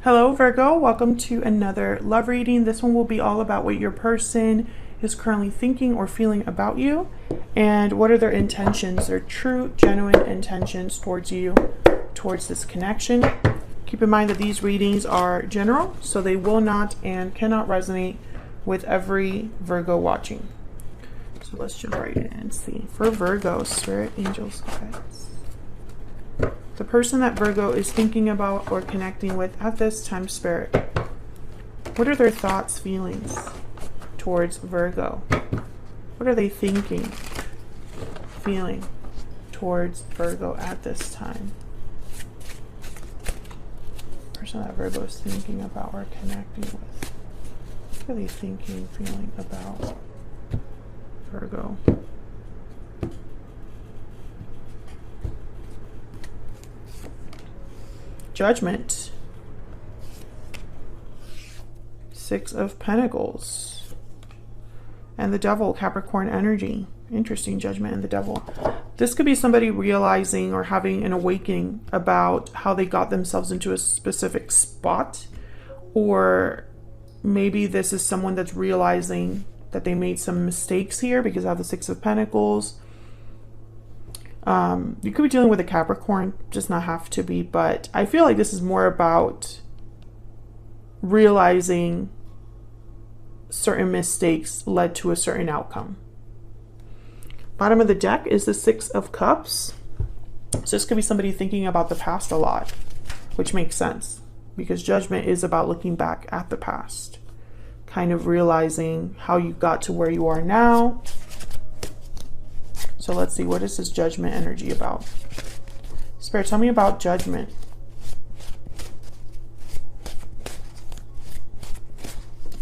Hello Virgo, welcome to another love reading. This one will be all about what your person is currently thinking or feeling about you and what are their intentions, their true, genuine intentions towards you, towards this connection. Keep in mind that these readings are general, so they will not and cannot resonate with every Virgo watching. So let's jump right in and see. For Virgo, spirit, angels, guides. The person that Virgo is thinking about or connecting with at this time, spirit. What are their thoughts, feelings towards Virgo? What are they thinking, feeling towards Virgo at this time? Person that Virgo is thinking about or connecting with. What are they thinking, feeling about Virgo? Judgment. Six of Pentacles. And the Devil, Capricorn energy. Interesting, Judgment and the Devil. This could be somebody realizing or having an awakening about how they got themselves into a specific spot. Or maybe this is someone that's realizing that they made some mistakes here because I have the Six of Pentacles. You could be dealing with a Capricorn, just not have to be, but I feel like this is more about realizing certain mistakes led to a certain outcome. Bottom of the deck is the Six of Cups. So this could be somebody thinking about the past a lot, which makes sense because Judgment is about looking back at the past, kind of realizing how you got to where you are now. So let's see, what is this Judgment energy about? Spirit, tell me about Judgment.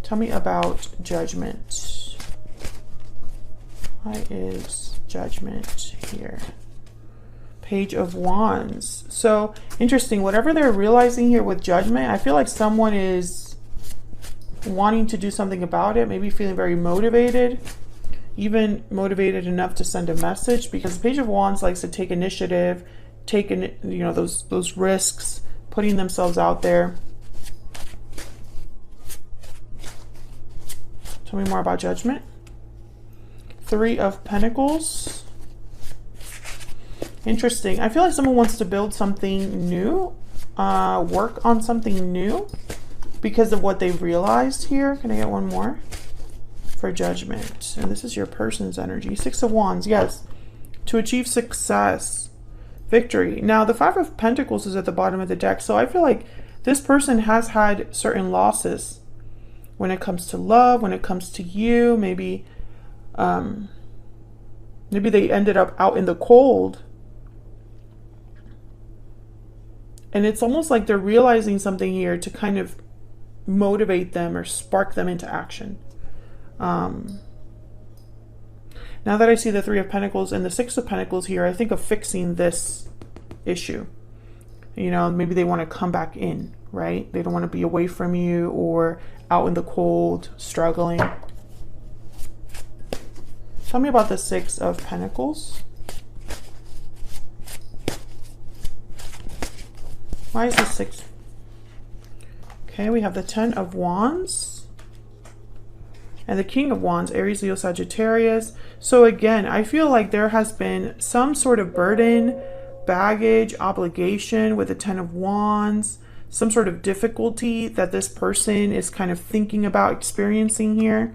Tell me about Judgment. Why is Judgment here? Page of Wands. So interesting, whatever they're realizing here with Judgment, I feel like someone is wanting to do something about it, maybe feeling very motivated. Even motivated enough to send a message, because the Page of Wands likes to take initiative, those risks, putting themselves out there. Tell me more about Judgment. Three of Pentacles. Interesting. I feel like someone wants to build something new, work on something new because of what they've realized here. Can I get one more? For Judgment, and this is your person's energy. Six of Wands, yes, to achieve success, victory. Now the Five of Pentacles is at the bottom of the deck, so I feel like this person has had certain losses when it comes to love, when it comes to you. Maybe maybe they ended up out in the cold, and it's almost like they're realizing something here to kind of motivate them or spark them into action. Now that I see the Three of Pentacles and the Six of Pentacles here, I think of fixing this issue. You know, maybe they want to come back in, right? They don't want to be away from you or out in the cold, struggling. Tell me about the Six of Pentacles. Why is the Six? Okay, we have the Ten of Wands. And the King of Wands, Aries, Leo, Sagittarius. So again, I feel like there has been some sort of burden, baggage, obligation with the Ten of Wands, some sort of difficulty that this person is kind of thinking about experiencing here.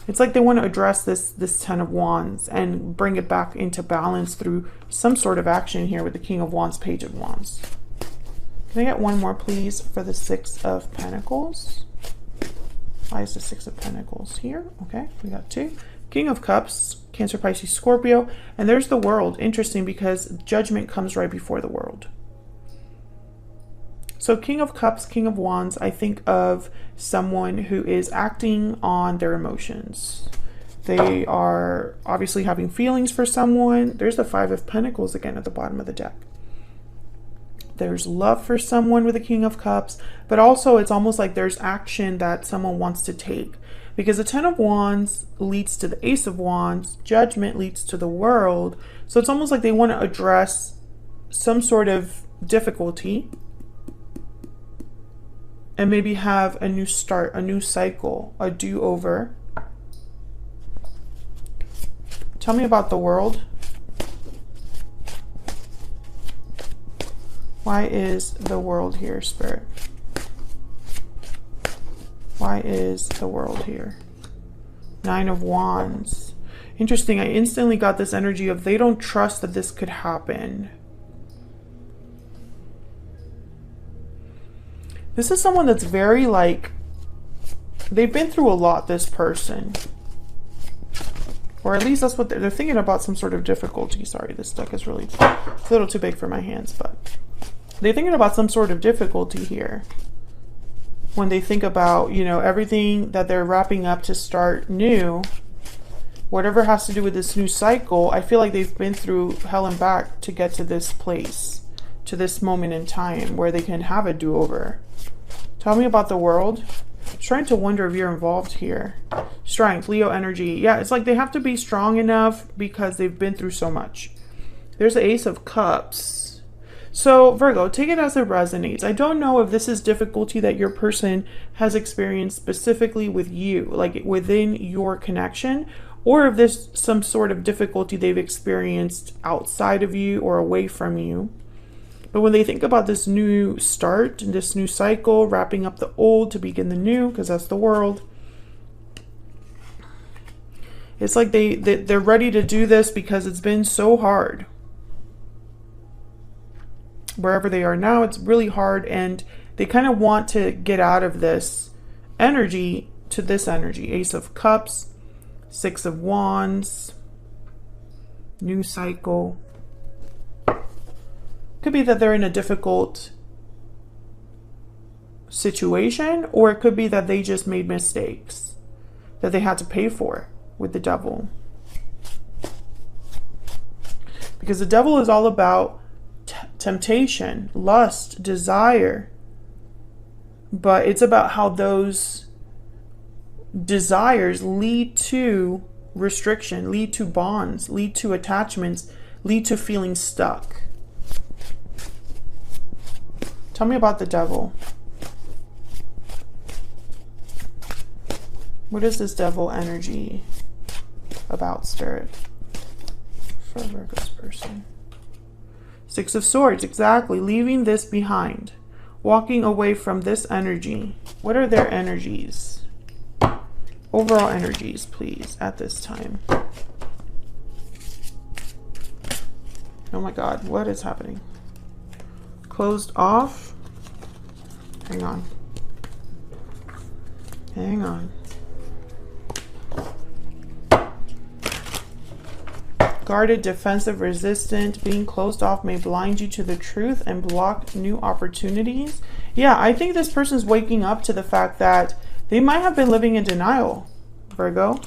It's like they want to address this Ten of Wands and bring it back into balance through some sort of action here with the King of Wands, Page of Wands. Can I get one more, please, for the Six of Pentacles? Why is the Six of Pentacles here? Okay, we got two. King of Cups, Cancer, Pisces, Scorpio. And there's the World. Interesting, because Judgment comes right before the World. So King of Cups, King of Wands, I think of someone who is acting on their emotions. They are obviously having feelings for someone. There's the Five of Pentacles again at the bottom of the deck. There's love for someone with the King of Cups, but also it's almost like there's action that someone wants to take, because the Ten of Wands leads to the Ace of Wands, Judgment leads to the World. So it's almost like they want to address some sort of difficulty and maybe have a new start, a new cycle, a do-over. Tell me about the world. Why is the world here, Spirit? Why is the world here? Nine of Wands. Interesting. I instantly got this energy of they don't trust that this could happen. This is someone that's very like, they've been through a lot, this person. Or at least that's what they're thinking about, some sort of difficulty. Sorry, this deck is really a little too big for my hands, but they're thinking about some sort of difficulty here. When they think about, you know, everything that they're wrapping up to start new, whatever has to do with this new cycle, I feel like they've been through hell and back to get to this place, to this moment in time where they can have a do-over. Tell me about the world. I'm trying to wonder if you're involved here. Strength, Leo energy. Yeah, it's like they have to be strong enough because they've been through so much. There's the Ace of Cups. So Virgo, take it as it resonates. I don't know if this is difficulty that your person has experienced specifically with you, like within your connection, or if there's some sort of difficulty they've experienced outside of you or away from you. But when they think about this new start, this new cycle, wrapping up the old to begin the new, because that's the world, it's like they're ready to do this because it's been so hard. Wherever they are now, it's really hard, and they kind of want to get out of this energy to this energy. Ace of Cups, Six of Wands, new cycle. Could be that they're in a difficult situation, or it could be that they just made mistakes that they had to pay for with the devil. Because the devil is all about temptation, lust, desire. But it's about how those desires lead to restriction, lead to bonds, lead to attachments, lead to feeling stuck. Tell me about the devil. What is this devil energy about, Spirit, for Virgo's person? Six of Swords, exactly. Leaving this behind. Walking away from this energy. What are their energies? Overall energies, please, at this time. Oh my God, what is happening? Closed off. Hang on. Hang on. Guarded, defensive, resistant. Being closed off may blind you to the truth and block new opportunities. Yeah, I think this person's waking up to the fact that they might have been living in denial, Virgo.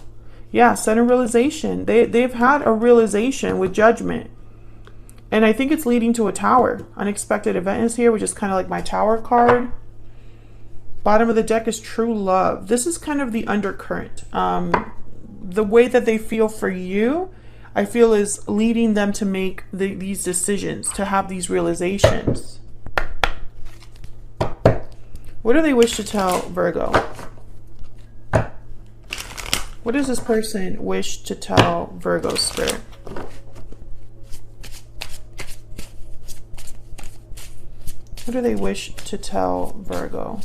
Yeah, sudden realization. They've had a realization with Judgment. And I think it's leading to a Tower. Unexpected event is here, which is kind of like my Tower card. Bottom of the deck is True Love. This is kind of the undercurrent. The way that they feel for you, I feel, is leading them to make these decisions, to have these realizations. What do they wish to tell Virgo? What does this person wish to tell Virgo, Spirit? What do they wish to tell Virgo?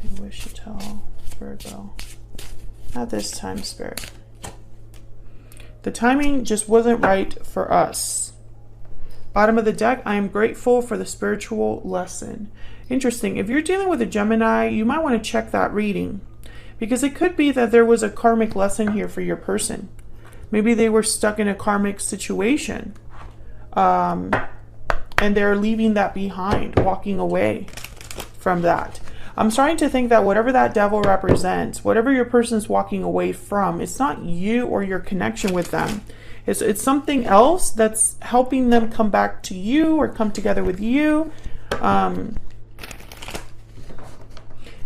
They wish to tell Virgo at this time, Spirit. The timing just wasn't right for us. Bottom of the deck, I am grateful for the spiritual lesson. Interesting. If you're dealing with a Gemini, you might want to check that reading, because it could be that there was a karmic lesson here for your person. Maybe they were stuck in a karmic situation. And they're leaving that behind, walking away from that. I'm starting to think that whatever that devil represents, whatever your person's walking away from, it's not you or your connection with them. It's something else that's helping them come back to you or come together with you. I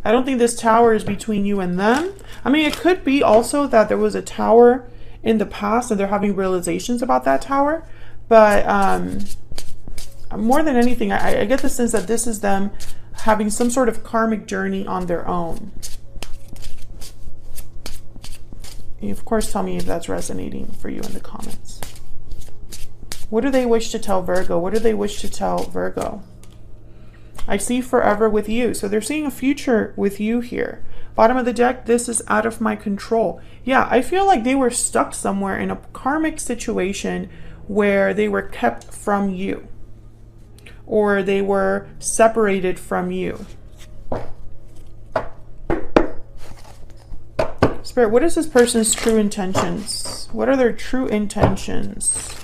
don't think this Tower is between you and them. I mean, it could be also that there was a Tower in the past and they're having realizations about that Tower. But more than anything, I get the sense that this is them having some sort of karmic journey on their own. You, of course, tell me if that's resonating for you in the comments. What do they wish to tell Virgo? What do they wish to tell Virgo? I see forever with you. So they're seeing a future with you here. Bottom of the deck, this is out of my control. Yeah, I feel like they were stuck somewhere in a karmic situation where they were kept from you, or they were separated from you. Spirit, what is this person's true intentions? What are their true intentions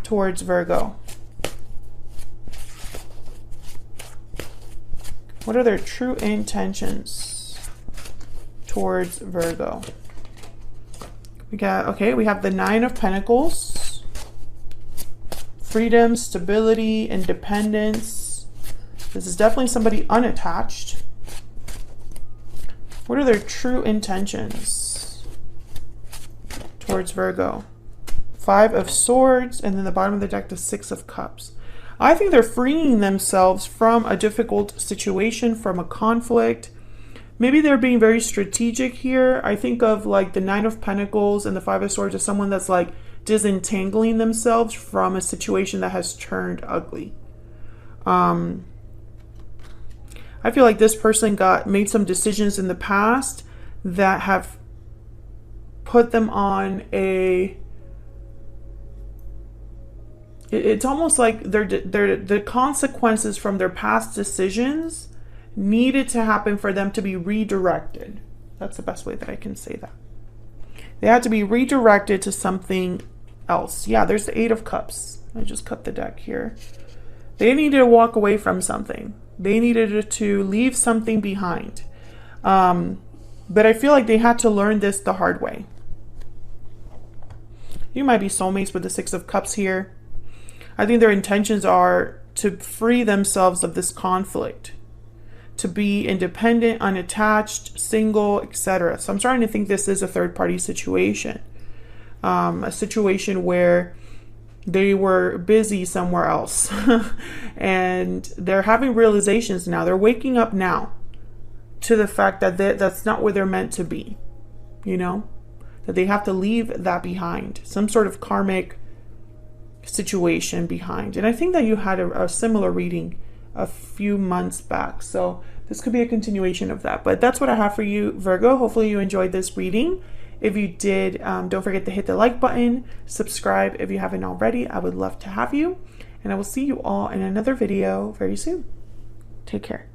towards Virgo? What are their true intentions towards Virgo? We got, okay, we have the Nine of Pentacles. Freedom, stability, independence. This is definitely somebody unattached. What are their true intentions towards Virgo? Five of Swords, and then the bottom of the deck, the Six of Cups. I think they're freeing themselves from a difficult situation, from a conflict. Maybe they're being very strategic here. I think of like the Nine of Pentacles and the Five of Swords as someone that's like disentangling themselves from a situation that has turned ugly. I feel like this person made some decisions in the past that have put them on a... It's almost like the consequences from their past decisions needed to happen for them to be redirected. That's the best way that I can say that. They had to be redirected to something else. Yeah, there's the Eight of Cups. I just cut the deck here. They needed to walk away from something. They needed to leave something behind. But I feel like they had to learn this the hard way. You might be soulmates with the Six of Cups here. I think their intentions are to free themselves of this conflict, to be independent, unattached, single, etc. So I'm starting to think this is a third-party situation, a situation where they were busy somewhere else and they're having realizations now. They're waking up now to the fact that that's not where they're meant to be, you know, that they have to leave that behind, some sort of karmic situation behind. And I think that you had a similar reading a few months back, so this could be a continuation of that. But that's what I have for you, Virgo. Hopefully you enjoyed this reading. If you did, don't forget to hit the like button, subscribe if you haven't already. I would love to have you, and I will see you all in another video very soon. Take care.